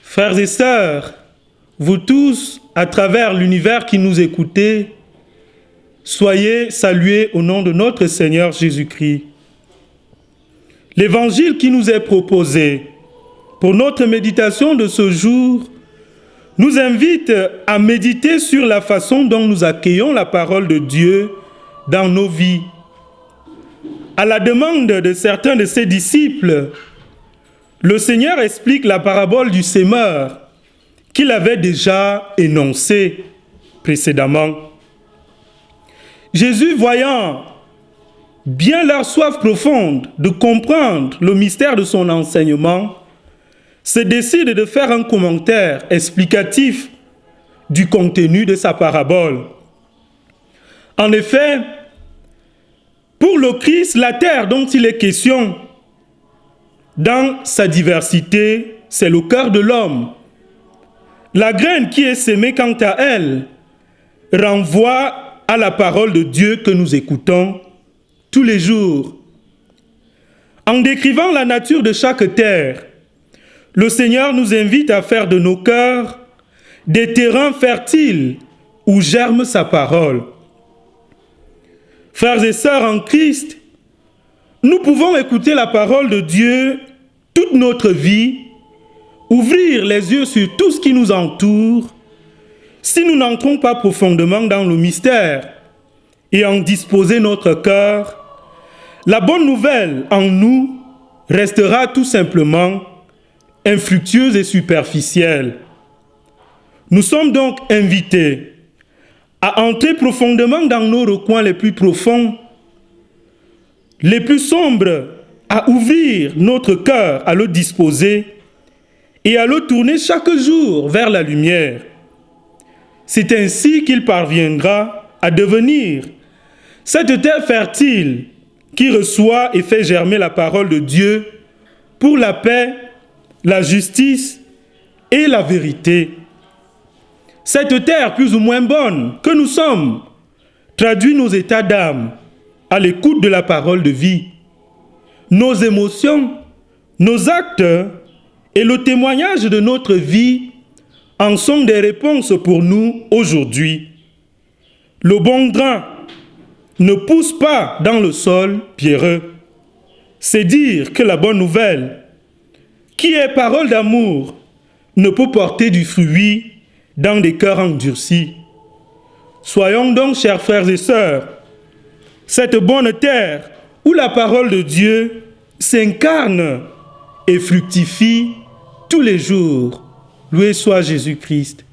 Frères et sœurs, vous tous, à travers l'univers qui nous écoutez, soyez salués au nom de notre Seigneur Jésus-Christ. L'évangile qui nous est proposé pour notre méditation de ce jour nous invite à méditer sur la façon dont nous accueillons la parole de Dieu dans nos vies. À la demande de certains de ses disciples, le Seigneur explique la parabole du semeur qu'il avait déjà énoncée précédemment. Jésus, voyant bien leur soif profonde de comprendre le mystère de son enseignement, se décide de faire un commentaire explicatif du contenu de sa parabole. En effet, pour le Christ, la terre dont il est question, dans sa diversité, c'est le cœur de l'homme. La graine qui est sémée, quant à elle, renvoie à la parole de Dieu que nous écoutons tous les jours. En décrivant la nature de chaque terre, le Seigneur nous invite à faire de nos cœurs des terrains fertiles où germe sa parole. Frères et sœurs en Christ, nous pouvons écouter la parole de Dieu toute notre vie, ouvrir les yeux sur tout ce qui nous entoure, si nous n'entrons pas profondément dans le mystère et en disposer notre cœur, la bonne nouvelle en nous restera tout simplement infructueuse et superficielle. Nous sommes donc invités à entrer profondément dans nos recoins les plus profonds, les plus sombres, à ouvrir notre cœur, à le disposer et à le tourner chaque jour vers la lumière. C'est ainsi qu'il parviendra à devenir cette terre fertile qui reçoit et fait germer la parole de Dieu pour la paix, la justice et la vérité. Cette terre plus ou moins bonne que nous sommes traduit nos états d'âme à l'écoute de la parole de vie. Nos émotions, nos actes et le témoignage de notre vie en sont des réponses pour nous aujourd'hui. Le bon grain ne pousse pas dans le sol pierreux. C'est dire que la bonne nouvelle, qui est parole d'amour, ne peut porter du fruit dans des cœurs endurcis. Soyons donc, chers frères et sœurs, cette bonne terre où la parole de Dieu s'incarne et fructifie tous les jours. Loué soit Jésus-Christ.